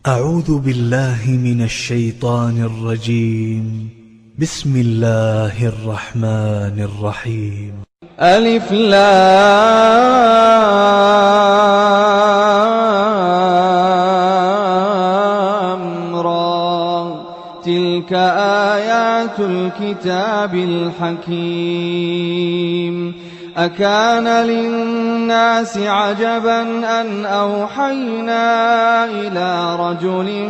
أعوذ بالله من الشيطان الرجيم. بسم الله الرحمن الرحيم. ألف لام را تلك آيات الكتاب الحكيم. أكان للناس عجبا أن أوحينا إلى رجل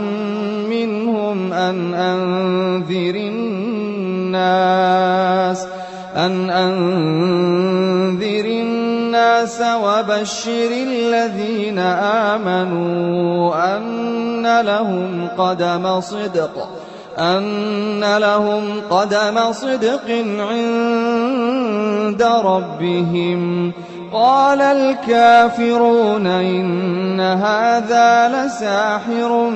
منهم أن أنذر الناس وبشر الذين آمنوا أن لهم قدم صدق عند ربهم. قال الكافرون إن هذا لساحر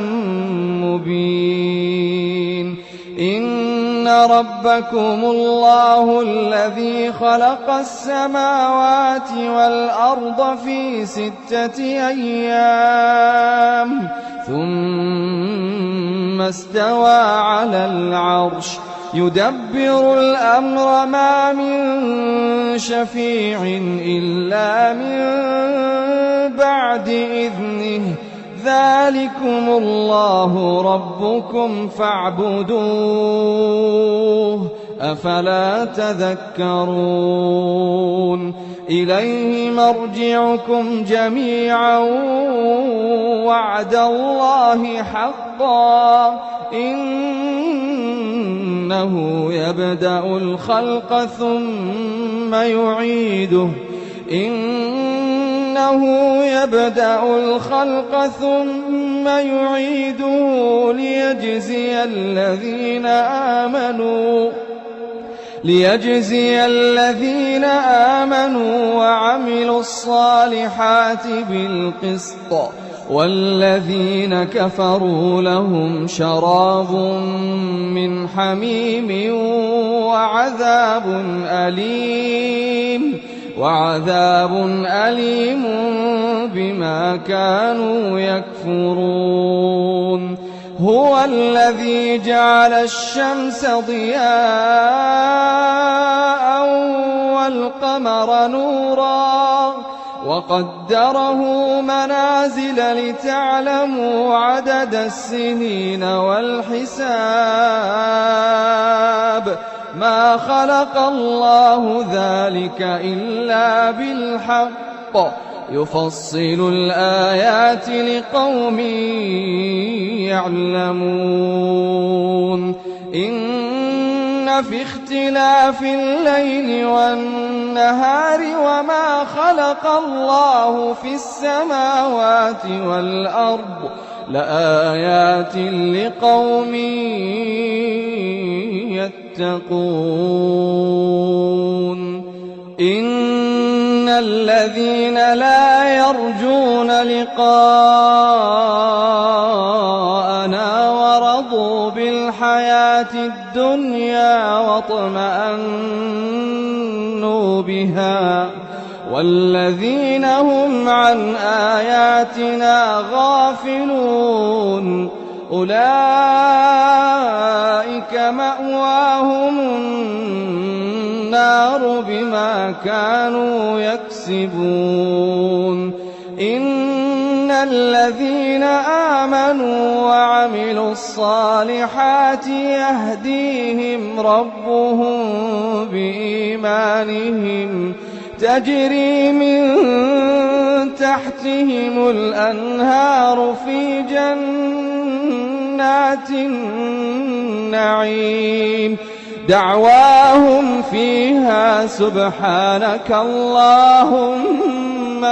مبين. إن ربكم الله الذي خلق السماوات والأرض في 6 أيام ثم استوى على العرش يدبر الأمر ما من شفيع إلا من بعد إذنه. ذلكم الله ربكم فاعبدوه أفلا تذكرون. إليه مرجعكم جميعا وعد الله حقا. إنه يبدأ الخلق ثم يعيده ليجزي الذين آمنوا وعملوا الصالحات بالقسط والذين كفروا لهم شراب من حميم وعذاب أليم بما كانوا يكفرون. هو الذي جعل الشمس ضياء والقمر نورا وقدره منازل لتعلموا عدد السنين والحساب. ما خلق الله ذلك إلا بالحق يفصل الآيات لقوم يعلمون. إن في اختلاف الليل والنهار وما خلق الله في السماوات والأرض لآيات لقوم يتقون. إن الذين لا يرجون لقاءنا ورضوا بالحياة الدنيا واطمأنوا بها والذين هم عن آياتنا غافلون أولئك مأواهم النار بما كانوا يكسبون. إن الذين آمنوا وعملوا الصالحات يهديهم ربهم بإيمانهم تجري من تحتهم الأنهار في جنات النعيم. دعواهم فيها سبحانك اللهم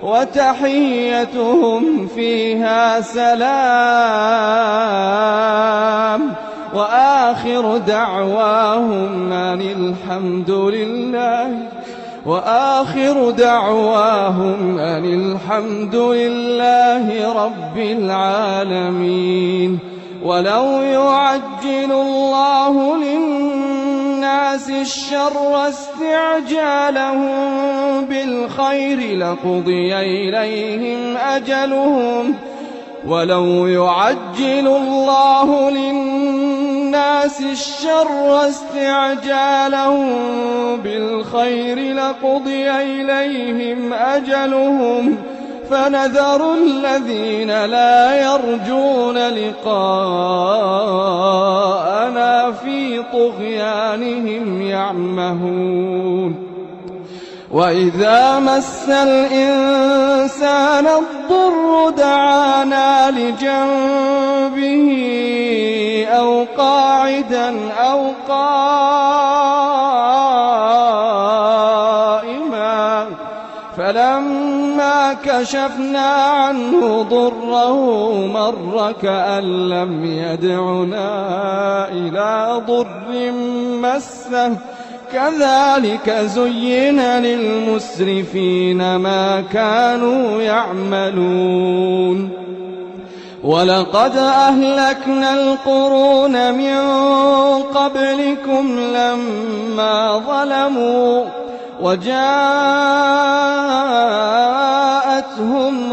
وتحيتهم فيها سلام. وآخر دعواهم أن الحمد لله رب العالمين. ولو يعجل الله للناس الناس الشر استعجالهم بالخير لقضي إليهم أجلهم ولو يعجل الله للناس الشر استعجالهم بالخير لقضي إليهم أجلهم فنذر الذين لا يرجون لقاءنا في طغيانهم يعمهون وإذا مس الإنسان الضر دعانا لجنبه أو قاعدا أو قائما فلما كشفنا عنه ضره مر كأن لم يدعنا إلى ضر مسه كذلك زين للمسرفين ما كانوا يعملون ولقد أهلكنا القرون من قبلكم لما ظلموا وجاءتهم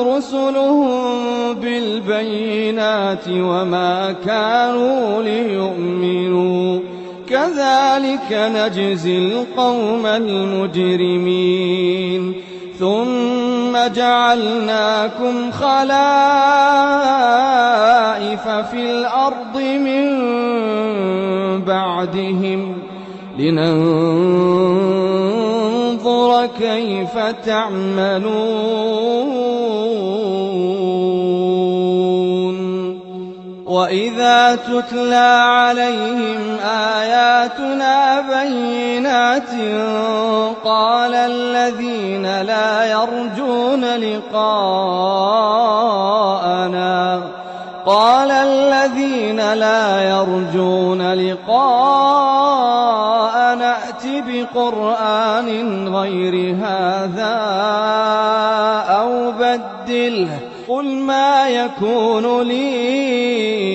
رسلهم بالبينات وما كانوا ليؤمنوا كذلك نجزي القوم المجرمين ثم جعلناكم خلائف في الأرض من بعدهم لننظر كيف تعملون وإذا تتلى عليهم آياتنا بينات قال الذين لا يرجون لقاءنا ائت بقرآن غير هذا أو بدله قل ما يكون لي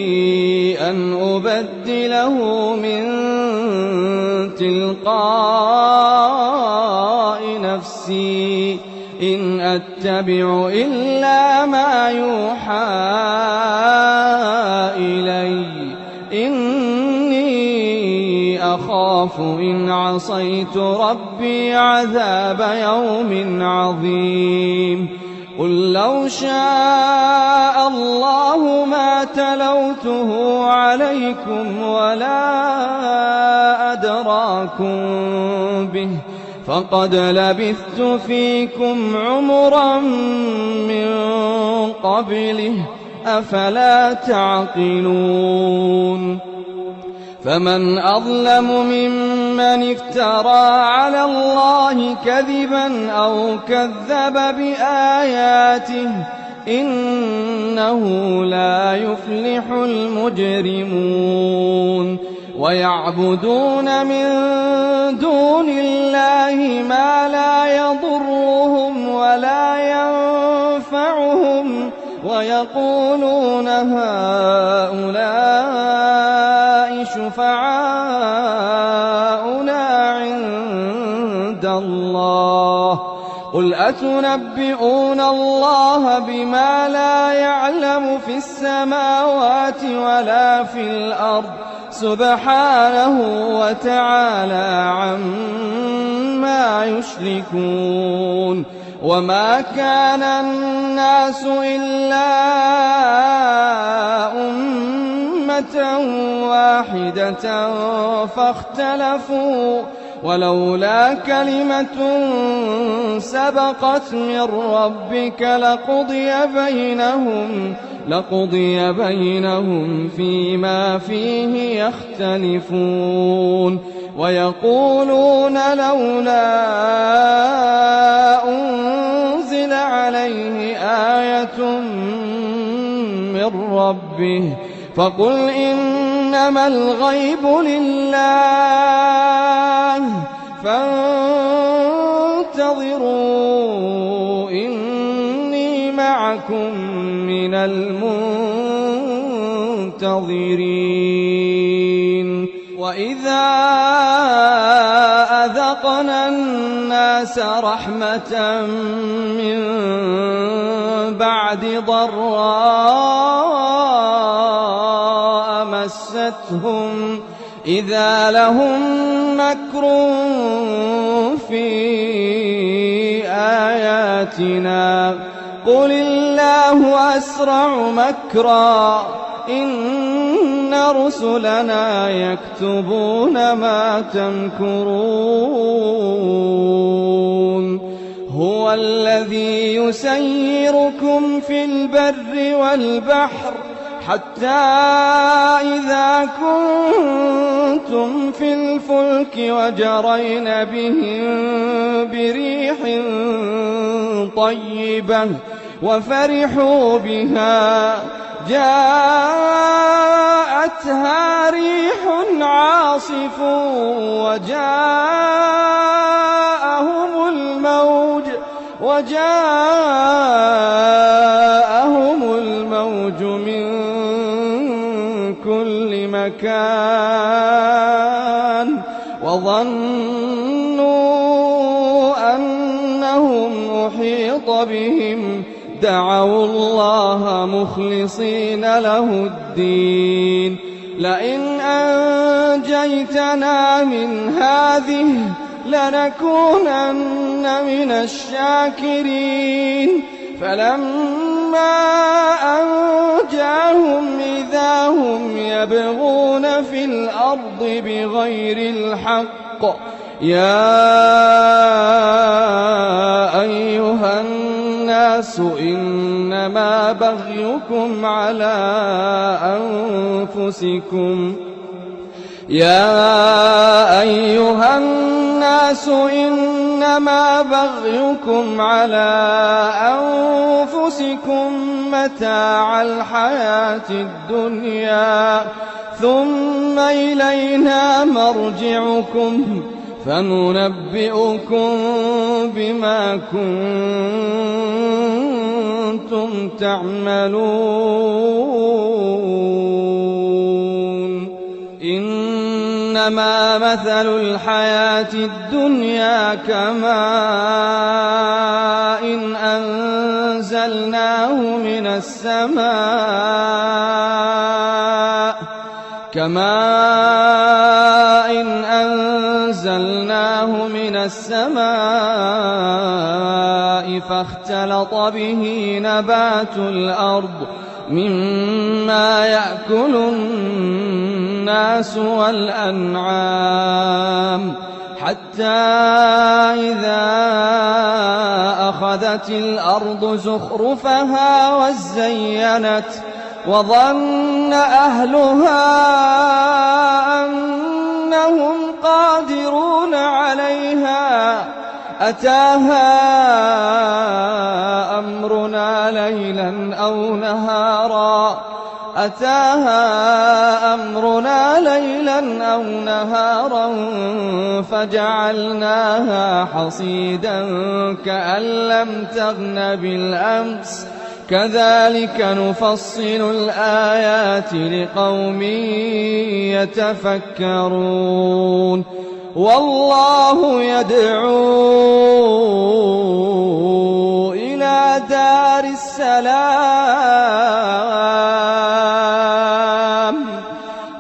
أن أبدله من تلقاء نفسي إن أتبع إلا ما يوحى إلي إني أخاف إن عصيت ربي عذاب يوم عظيم قل لو شاء الله ما تلوته عليكم ولا أدراكم به فقد لبثت فيكم عمرا من قبله أفلا تعقلون فمن أظلم ممن افترى على الله كذبا أو كذب بآياته إنه لا يفلح المجرمون ويعبدون من دون الله ما لا يضرهم ولا ينفعهم ويقولون هؤلاء شفعاؤنا عند الله قل أتنبئون الله بما لا يعلم في السماوات ولا في الأرض سبحانه وتعالى عما يشركون وما كان الناس إلا أمة واحدة فاختلفوا ولولا كلمة سبقت من ربك لقضي بينهم فيما فيه يختلفون ويقولون لولا أنزل عليه آية من ربه فقل إنما الغيب لله فانتظروا إني معكم من المنتظرين وإذا الناس رحمة من بعد ضراء مستهم إذا لهم مكر في آياتنا قل الله أسرع مكرا إن رسلنا يكتبون ما تمكرون هو الذي يسيركم في البر والبحر حتى إذا كنتم في الفلك وجرين بهم بريح طيبة وفرحوا بها جاءتها ريح عاصف وجاءهم الموج من كل مكان وظنوا أنهم أحيط بهم دعوا الله مخلصين له الدين لئن أنجيتنا من هذه لنكونن من الشاكرين فلما أنجاهم إذا هم يبغون في الأرض بغير الحق يا أيها الناس إنما بغيكم على أنفسكم يا أيها الناس إنما بغيكم على أنفسكم متاع الحياة الدنيا ثم إلينا مرجعكم فننبئكم بما كنتم تعملون إنما مثل الحياة الدنيا كماء أنزلناه من السماء فاختلط به نبات الأرض مما يأكل الناس والأنعام حتى إذا أخذت الأرض زخرفها وزينت وظن أهلها أنهم قادرون عليها أتاها أمرنا ليلا أو نهارا فجعلناها حصيدا كأن لم تغن بالأمس كذلك نفصل الآيات لقوم يتفكرون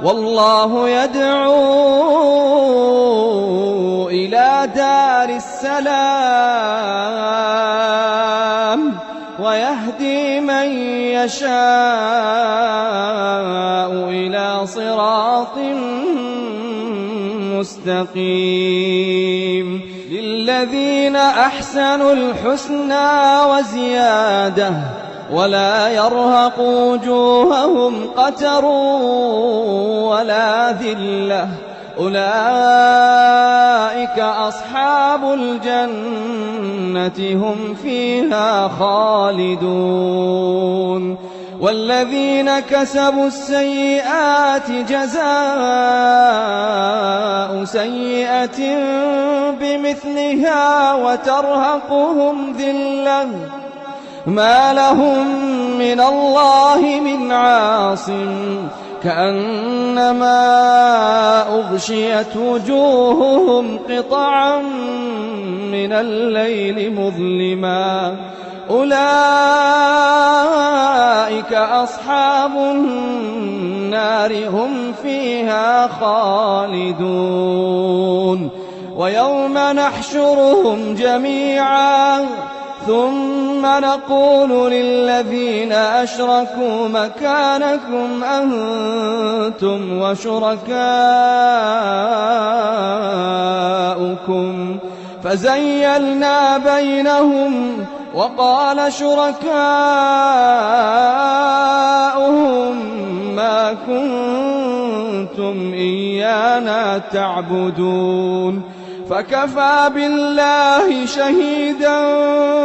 والله يدعو إلى دار السلام ويهدي من يشاء إلى صراط مستقيم للذين أحسنوا الحسنى وزيادة ولا يرهق وجوههم قتر ولا ذلة أولئك أصحاب الجنة هم فيها خالدون والذين كسبوا السيئات جزاء سيئة بمثلها وترهقهم ذلة ما لهم من الله من عاصم كأنما أغشيت وجوههم قطعا من الليل مظلما أولئك أصحاب النار هم فيها خالدون ويوم نحشرهم جميعا ثم نقول للذين أشركوا مكانكم أنتم وشركاؤكم فزيلنا بينهم وقال شركاؤهم ما كنتم إيانا تعبدون فكفى بالله شهيدا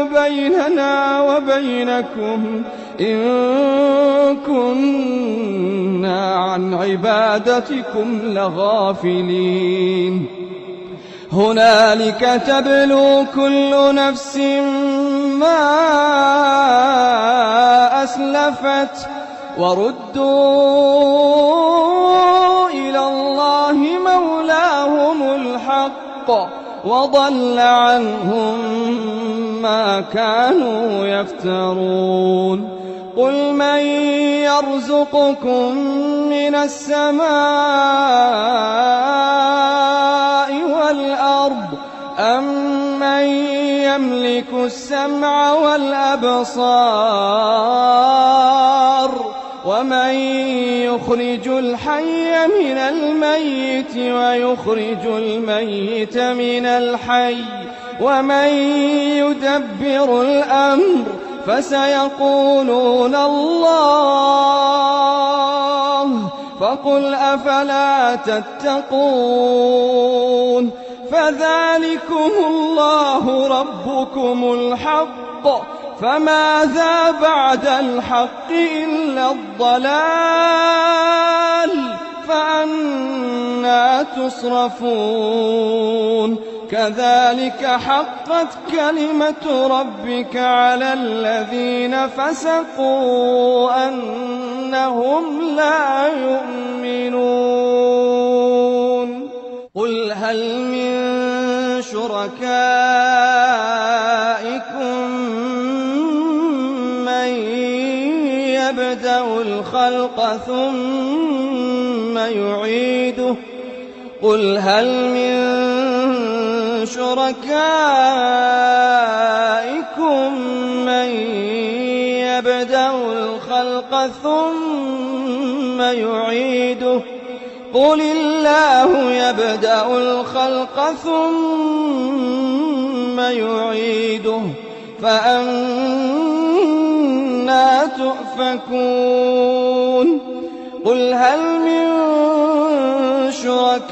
بيننا وبينكم إن كنا عن عبادتكم لغافلين هنالك تبلو كل نفس ما أسلفت وردوا إلى الله مولاهم الحق وضل عنهم ما كانوا يفترون قل من يرزقكم من السماء والأرض أمن يملك السمع والأبصار ومن يخرج الحي من الميت ويخرج الميت من الحي ومن يدبر الأمر فسيقولون الله فقل أفلا تتقون فذلكم الله ربكم الحق فماذا بعد الحق إلا الضلال فأنى تصرفون كذلك حقت كلمة ربك على الذين فسقوا أنهم لا يؤمنون قل هل من شركائكم من يبدأ الخلق ثم يعيده قل هل من شركائكم من يبدأ الخلق ثم يعيده قل الله يبدأ الخلق ثم يعيده فأنى تؤفكون قل هل من شركائكم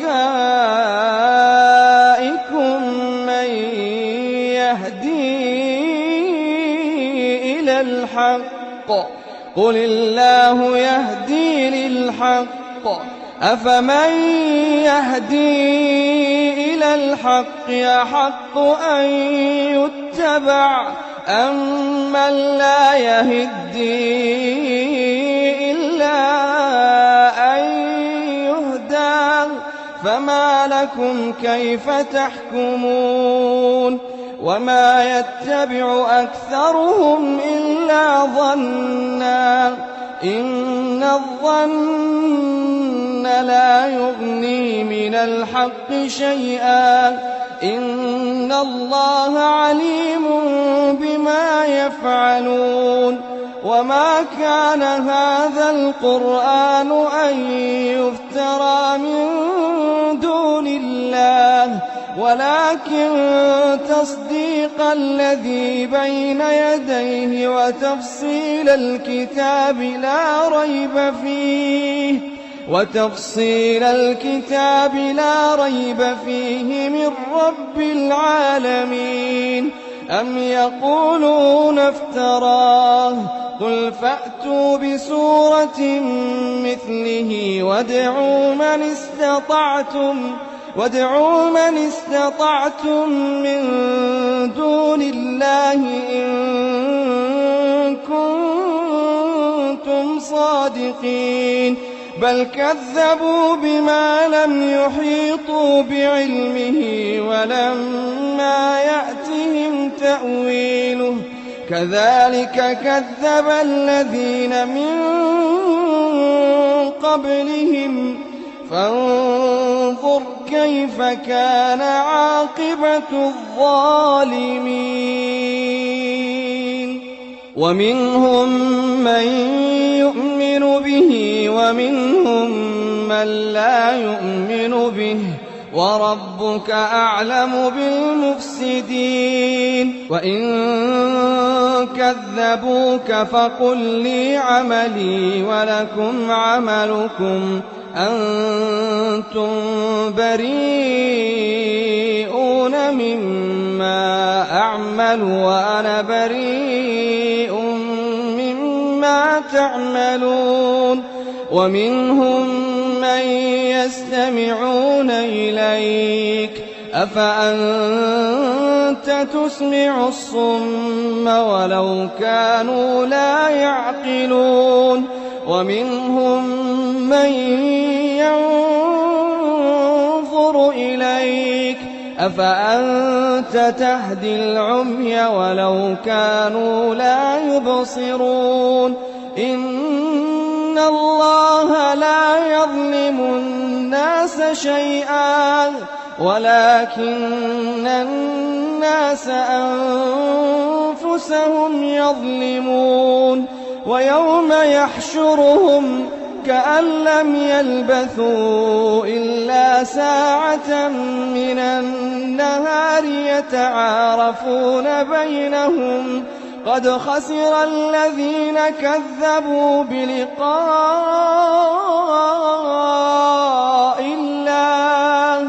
من يهدي إلى الحق قل الله يهدي للحق أفمن يهدي إلى الحق يحق أن يتبع أمن لا يهدي إلا أن يهدى فما لكم كيف تحكمون وما يتبع أكثرهم إلا ظنا إن الظن لا يغني من الحق شيئا إن الله عليم بما يفعلون وما كان هذا القرآن أن يفترى من دون الله ولكن تصديق الذي بين يديه وتفصيل الكتاب لا ريب فيه من رب العالمين أم يقولون افتراه قل فأتوا بسورة مثله وادعوا من استطعتم من دون الله إن كنتم صادقين بل كذبوا بما لم يحيطوا بعلمه ولما يأتهم تأويله كذلك كذب الذين من قبلهم فانظر كيف كان عاقبة الظالمين ومنهم من يؤمن به ومنهم من لا يؤمن به وربك أعلم بالمفسدين وإن كذبوك فقل لي عملي ولكم عملكم أنتم بريئون مما أعمل وأنا بريء مما تعملون ومنهم من يستمعون إليك أفأنت تسمع الصم ولو كانوا لا يعقلون ومنهم من ينظر إليك أفأنت تهدي العمي ولو كانوا لا يبصرون إن الله لا يظلم الناس شيئا ولكن الناس أنفسهم يظلمون ويوم يحشرهم كأن لم يلبثوا إلا ساعة من النهار يتعارفون بينهم قد خسر الذين كذبوا بلقاء الله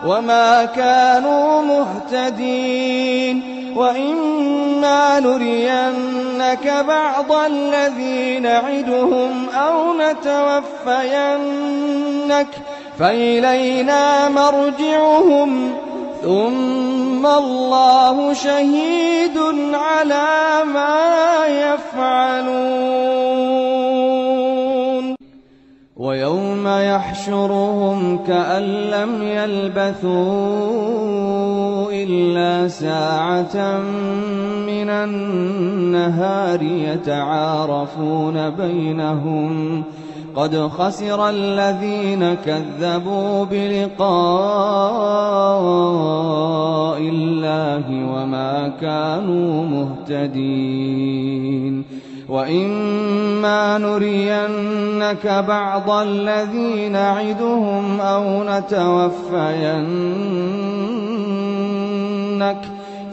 وما كانوا مهتدين وإما نرينك بعض الذي نعدهم أو نتوفينك فإلينا مرجعهم ثم الله شهيد على ما يفعلون ويوم يحشرهم كأن لم يلبثوا إلا ساعة من النهار يتعارفون بينهم قد خسر الذين كذبوا بلقاء الله وما كانوا مهتدين وإما نرينك بعض الذي نعدهم أو نتوفينك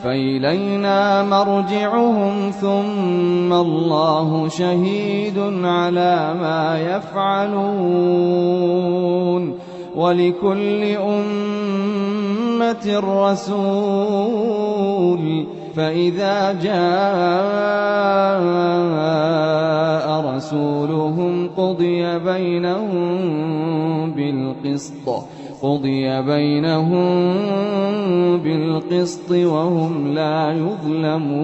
فإلينا مرجعهم ثم الله شهيد على ما يفعلون ولكل أمة رسول فإذا جاء رسولهم قضي بينهم بالقسط وهم لا يظلمون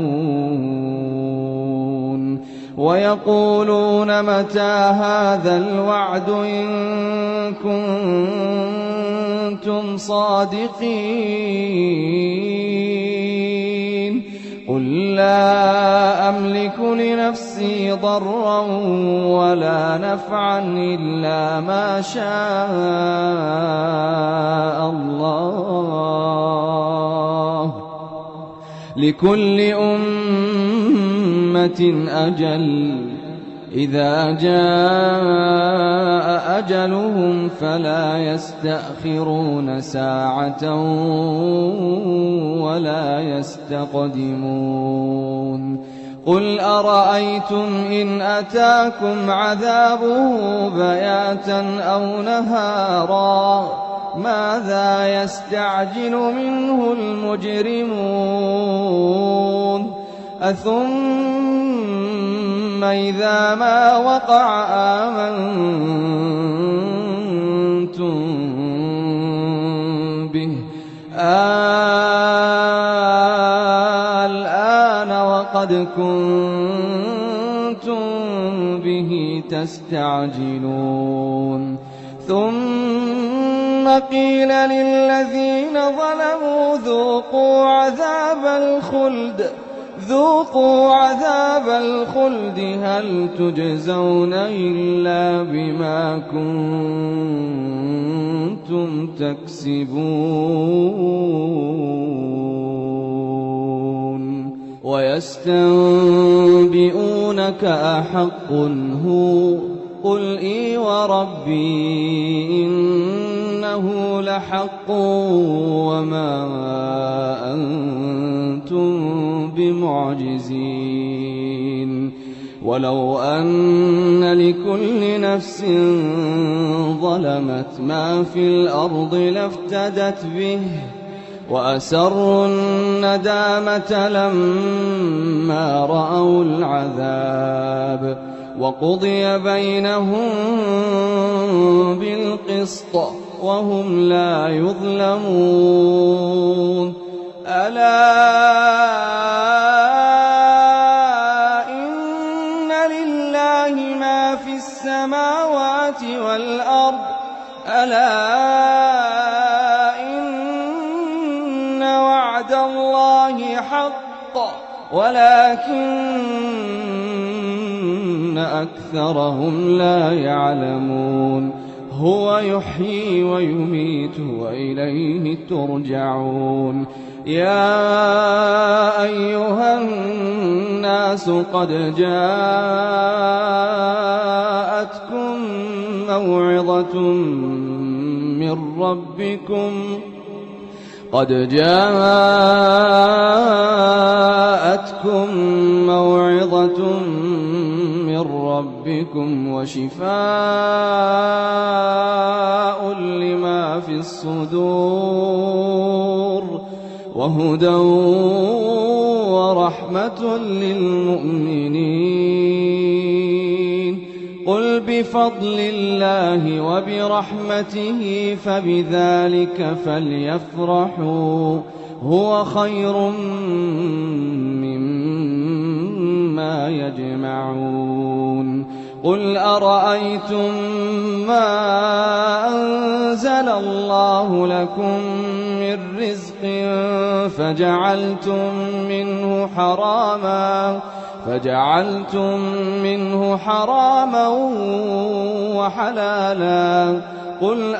ويقولون متى هذا الوعد إن كنتم صادقين قل لا أملك لنفسي ضرا ولا نفعا إلا ما شاء الله لكل أمة أجل إذا جاء أجلهم فلا يستأخرون ساعة ولا يستقدمون قل أرأيتم إن أتاكم عذابه بياتا أو نهارا ماذا يستعجل منه المجرمون أثم إذا ما وقع آمنتم به الآن وقد كنتم به تستعجلون ثم قيل للذين ظلموا ذوقوا عذاب الخلد هل تجزون إلا بما كنتم تكسبون ويستنبئونك أحق هو قل إي وربي إنه لحق وما أنتم بمعجزين ولو أن لكل نفس ظلمت ما في الأرض لافتدت به وأسروا الندامة لما رأوا العذاب وقضي بينهم بالقسط وهم لا يظلمون ألا إن لله ما في السماوات والأرض ألا إن وعد الله حق ولكن أكثرهم لا يعلمون هو يحيي ويميت وإليه ترجعون يا أيها الناس قد جاءتكم موعظة من ربكم وشفاء لما في الصدور وهدى ورحمة للمؤمنين قل بفضل الله وبرحمته فبذلك فليفرحوا هو خير مما يجمعون قل أرأيتم ما أنزل الله لكم من رزق فجعلتم منه حراما وحلالا قل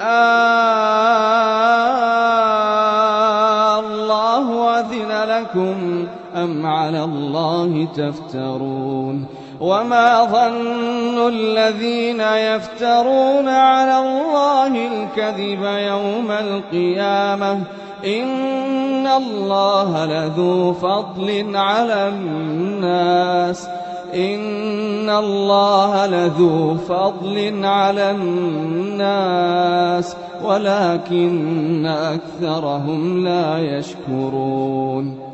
الله أذن لكم أم على الله تفترون وما ظن الذين يفترون على الله الكذب يوم القيامة إن الله لذو فضل على الناس ولكن أكثرهم لا يشكرون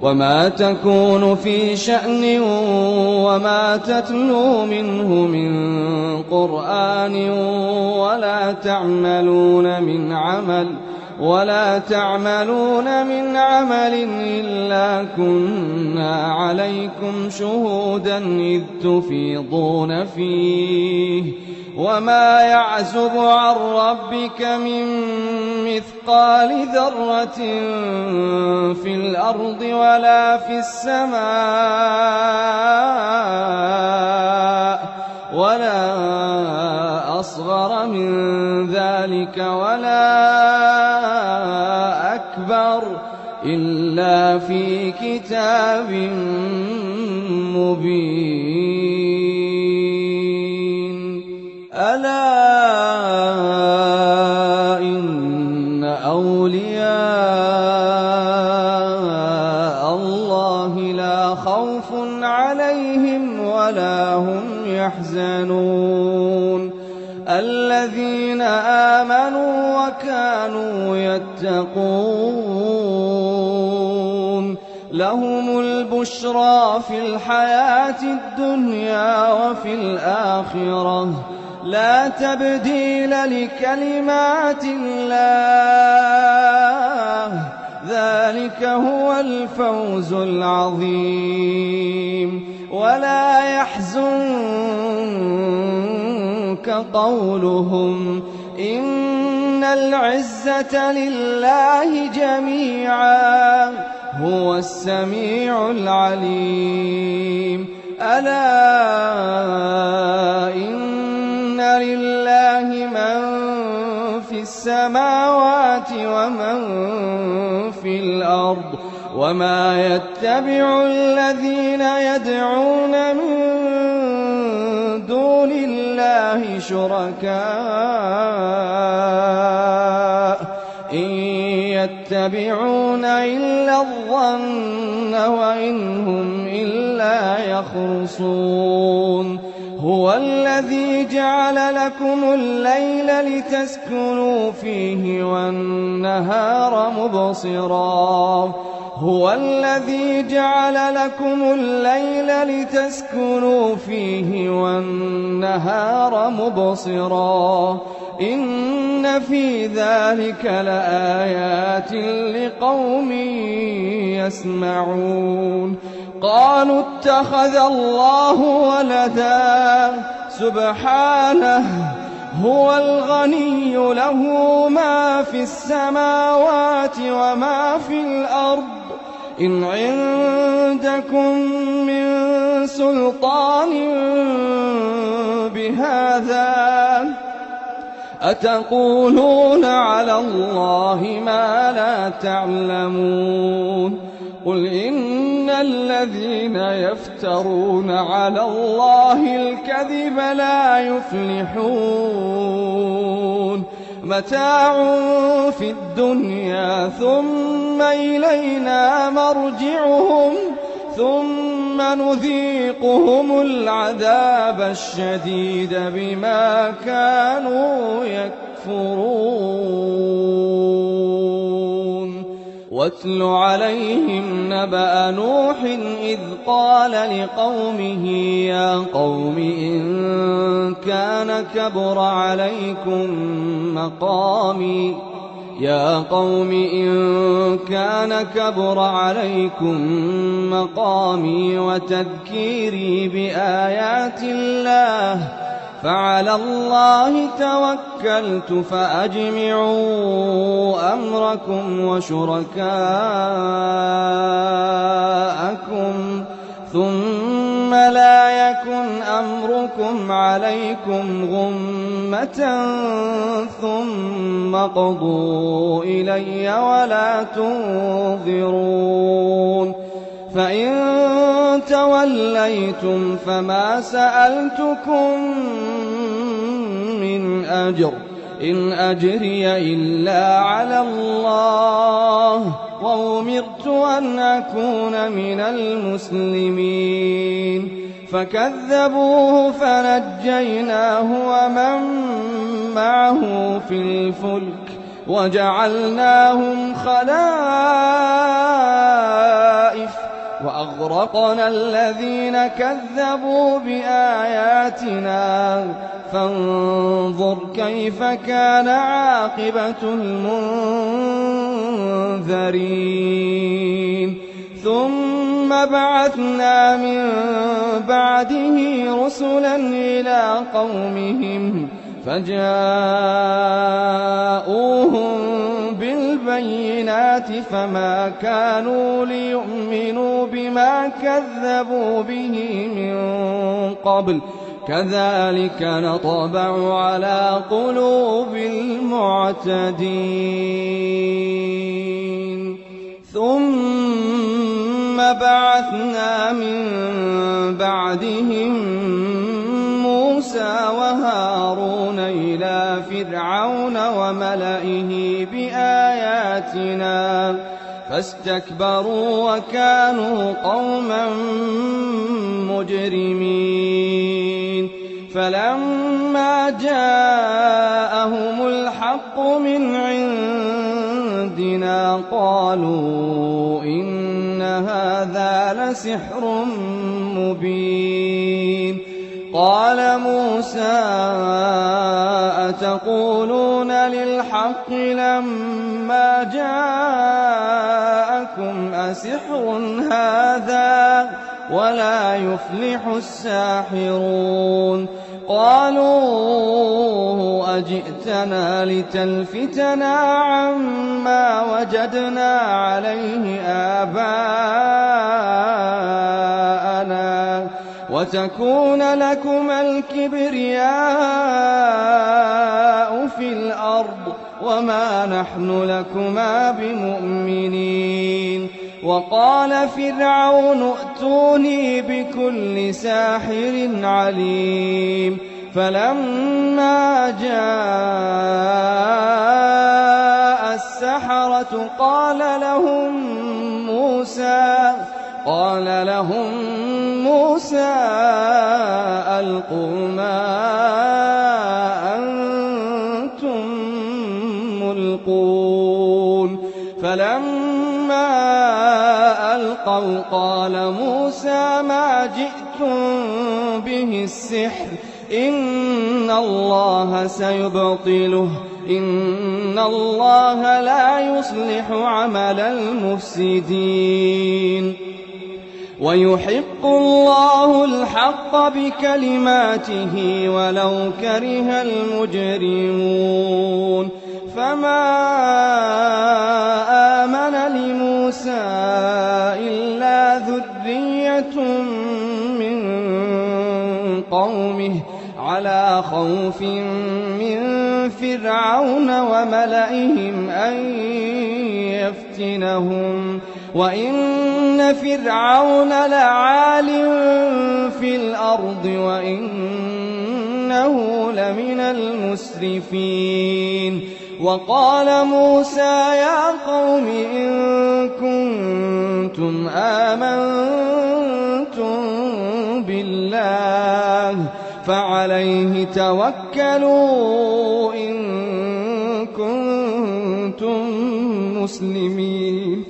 وما تكون في شأن وما تتلو منه من قرآن ولا تعملون من عمل إلا كنا عليكم شهودا إذ تفيضون فيه وما يعزب عن ربك من مثقال ذرة في الأرض ولا في السماء ولا أصغر من ذلك ولا أكبر إلا في كتاب مبين ألا إن أولياء الله لا خوف عليهم ولا هم يحزنون الذين آمنوا وكانوا يتقون لهم البشرى في الحياة الدنيا وفي الآخرة لا تبديل لكلمات الله ذلك هو الفوز العظيم ولا يحزنك قولهم إن العزة لله جميعا هو السميع العليم ألا إن لله من في السماوات ومن في الأرض وما يتبع الذين يدعون من دون الله شركاء إن يتبعون إلا الظن وإن هم إلا يخرصون هو الذي جعل لكم الليل لتسكنوا فيه والنهار مبصرا هو الذي جعل لكم الليل لتسكنوا فيه والنهار مبصرا إن في ذلك لآيات لقوم يسمعون قالوا اتخذ الله ولدا سبحانه هو الغني له ما في السماوات وما في الأرض إن عندكم من سلطان بهذا أتقولون على الله ما لا تعلمون قل إن الذين يفترون على الله الكذب لا يفلحون متاع في الدنيا ثم إلينا مرجعهم ثم نذيقهم العذاب الشديد بما كانوا يكفرون واتل عليهم نبأ نوح إذ قال لقومه يا قوم إن كان كبر عليكم مقامي وتذكيري بآيات الله فعلى الله توكلت فأجمعوا أمركم وشركاءكم ثم لا يكن أمركم عليكم غمة ثم اقضوا إلي ولا تنظرون فإن توليتم فما سألتكم من أجر إن أجري إلا على الله وأمرت أن أكون من المسلمين فكذبوه فنجيناه ومن معه في الفلك وجعلناهم خلائف وأغرقنا الذين كذبوا بآياتنا فانظر كيف كان عاقبة المنذرين ثم بعثنا من بعده رسلا إلى قومهم فجاءوهم بالبينات فما كانوا ليؤمنوا بما كذبوا به من قبل كذلك نطبع على قلوب المعتدين ثم بعثنا من بعدهم موسى وهارون إلى فرعون وملئه بآياتنا فاستكبروا وكانوا قوما مجرمين فلما جاءهم الحق من عندنا قالوا إن هذا لسحر مبين قال موسى أتقولون للحق لما جاءكم أسحر هذا ولا يفلح الساحرون قالوا أجئتنا لتلفتنا عما وجدنا عليه آباءنا وتكون لكما الكبرياء في الأرض وما نحن لكما بمؤمنين وقال فرعون ائتوني بكل ساحر عليم فلما جاء السحرة قال لهم موسى ألقوا ما أنتم ملقون فلما ألقوا قال موسى ما جئتم به السحر إن الله سيبطله إن الله لا يصلح عمل المفسدين ويحق الله الحق بكلماته ولو كره المجرمون فما آمن لموسى إلا ذرية من قومه على خوف من فرعون وملئهم أن يفتنهم وإن فرعون لعال في الأرض وإنه لمن المسرفين وقال موسى يا قوم إن كنتم آمنتم بالله فعليه توكلوا إن كنتم مسلمين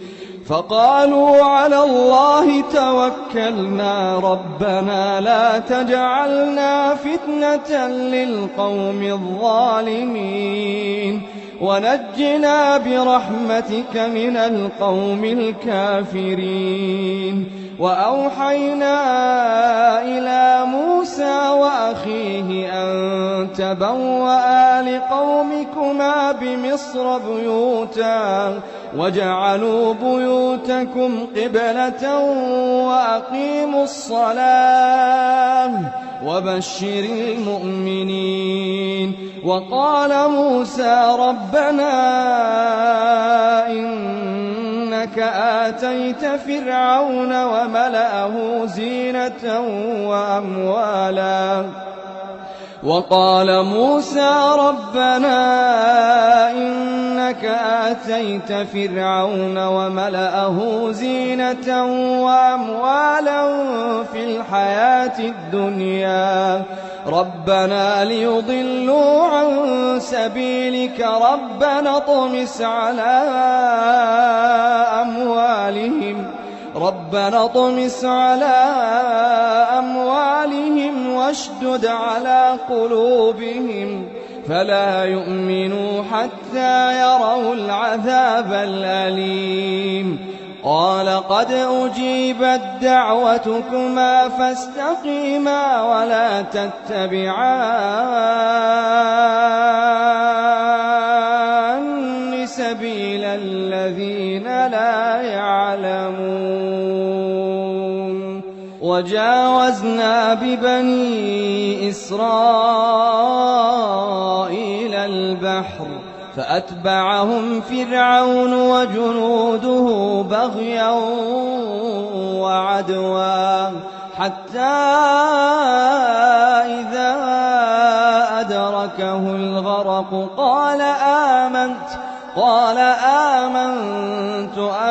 فقالوا على الله توكلنا ربنا لا تجعلنا فتنة للقوم الظالمين ونجنا برحمتك من القوم الكافرين وأوحينا إلى موسى وأخيه أن تبوأ لقومكما بمصر بيوتا وجعلوا بيوتكم قبلة وأقيموا الصلاة وبشر المؤمنين وقال موسى ربنا إنك آتيت فرعون وملأه زينة وأموالا وقال موسى ربنا إنك آتيت فرعون وملأه زينة وأموالا في الحياة الدنيا ربنا ليضلوا عن سبيلك ربنا اطمس على أموالهم واشدد على قلوبهم فلا يؤمنوا حتى يروا العذاب الأليم قال قد أجيبت دعوتكما فاستقيما ولا تتبعان سبيل الذين لا يعلمون وجاوزنا ببني إسرائيل البحر فأتبعهم فرعون وجنوده بغيا وعدوا حتى إذا أدركه الغرق قال آمنت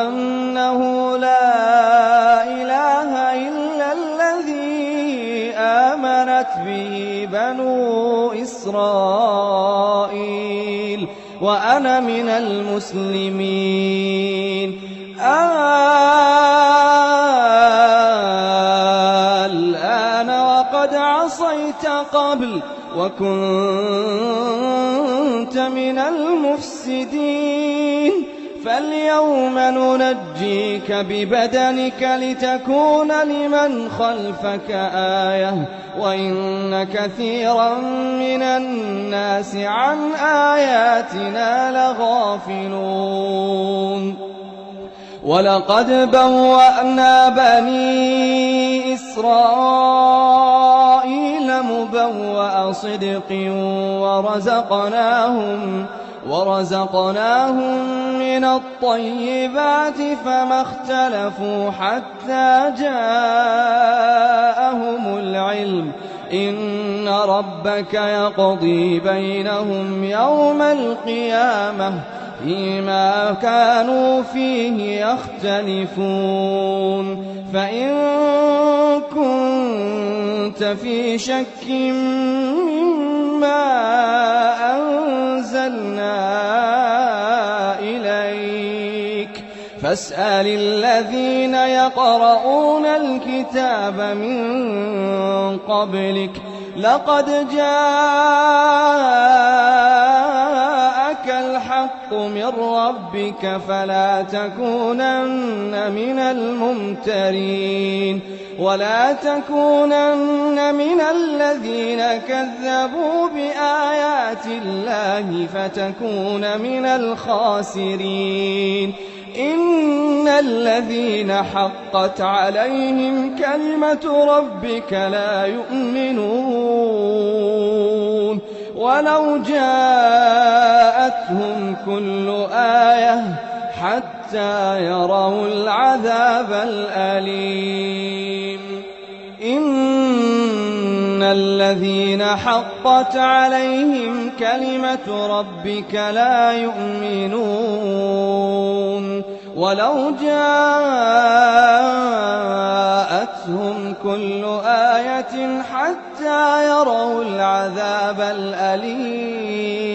أنه لا إله إلا الذي آمنت به بنو إسرائيل وأنا من المسلمين الآن وقد عصيت قبل وكنت من المفسدين فاليوم ننجيك ببدنك لتكون لمن خلفك آية وإن كثيرا من الناس عن آياتنا لغافلون ولقد بوأنا بني إسرائيل مبوأ صدق ورزقناهم من الطيبات فما اختلفوا حتى جاءهم العلم إن ربك يقضي بينهم يوم القيامة فيما كانوا فيه يختلفون فإن كنت في شك مما أنزلنا إليك فاسأل الذين يقرؤون الكتاب من قبلك لقد جاءك الحق من ربك فلا تكونن من الممترين ولا تكونن من الذين كذبوا بآيات الله فتكون من الخاسرين إن الذين حقت عليهم كلمة ربك لا يؤمنون ولو جاءتهم كل آية حتى يروا العذاب الأليم إن الذين حقت عليهم كلمة ربك لا يؤمنون ولو جاءتهم كل آية حتى يروا العذاب الأليم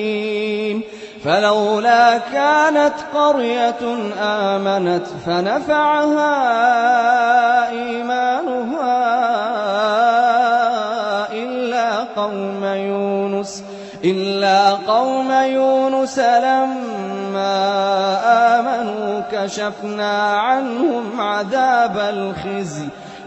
فلولا كانت قرية آمنت فنفعها إيمانها إلا قوم يونس لما آمنوا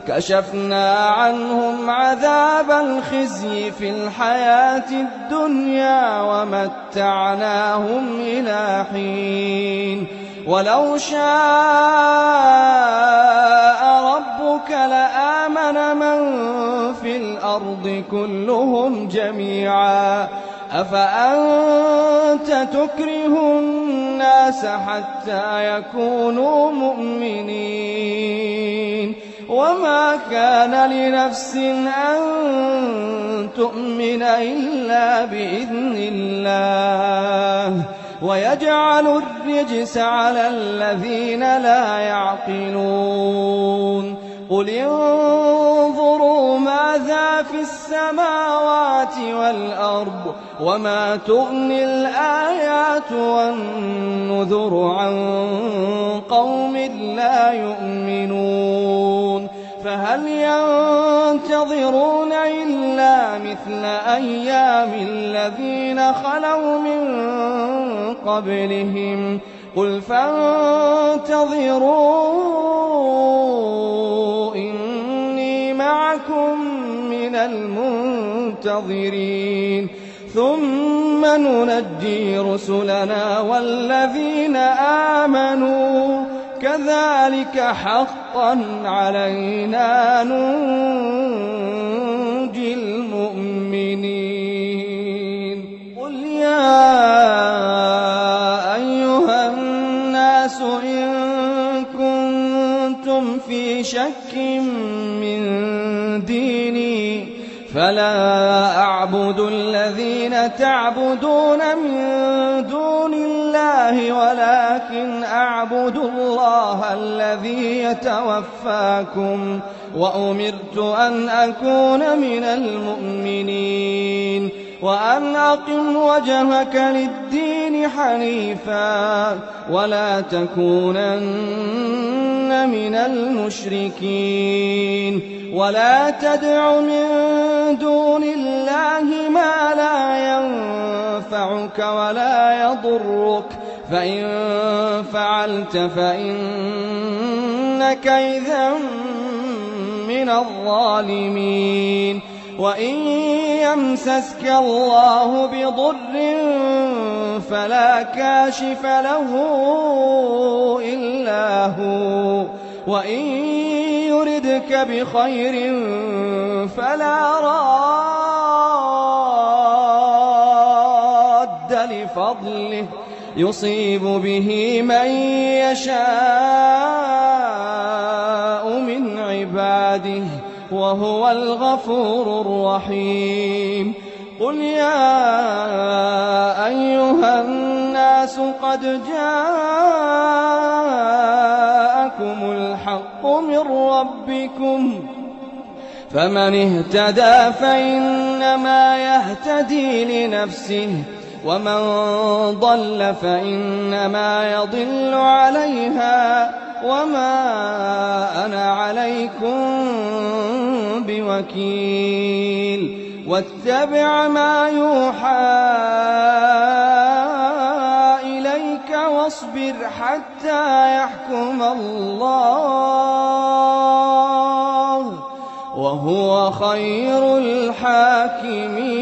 كشفنا عنهم عذاب الخزي في الحياة الدنيا ومتعناهم إلى حين ولو شاء ربك لآمن من في الأرض كلهم جميعا أفأنت تكره الناس حتى يكونوا مؤمنين وما كان لنفس أن تؤمن إلا بإذن الله ويجعل الرجس على الذين لا يعقلون قل انظروا ماذا في السماوات والأرض وما تغني الآيات والنذر عن قوم لا يؤمنون فهل ينتظرون إلا مثل أيام الذين خلوا من قبلهم قل فانتظروا إني معكم من المنتظرين ثم ننجي رسلنا والذين آمنوا كذلك حقا علينا ننجي المؤمنين قل يا أيها الناس إن كنتم في شك من ديني فلا أعبد الذين تعبدون من دون الله ولكن أعبد الله الذي يتوفاكم وأمرت أن أكون من المؤمنين وأن أقم وجهك للدين حنيفا ولا تكونن من المشركين ولا تدع من دون الله ما لا ينفعك ولا يضرك فإن فعلت فإنك إذا من الظالمين وإن يمسسك الله بضر فلا كاشف له إلا هو وإن يردك بخير فلا راد لفضله يصيب به من يشاء من عباده وهو الغفور الرحيم قل يا أيها الناس قد جاءكم الحق من ربكم فمن اهتدى فإنما يهتدي لنفسه ومن ضل فإنما يضل عليها وما أنا عليكم بوكيل واتبع ما يوحى إليك واصبر حتى يحكم الله وهو خير الحاكمين.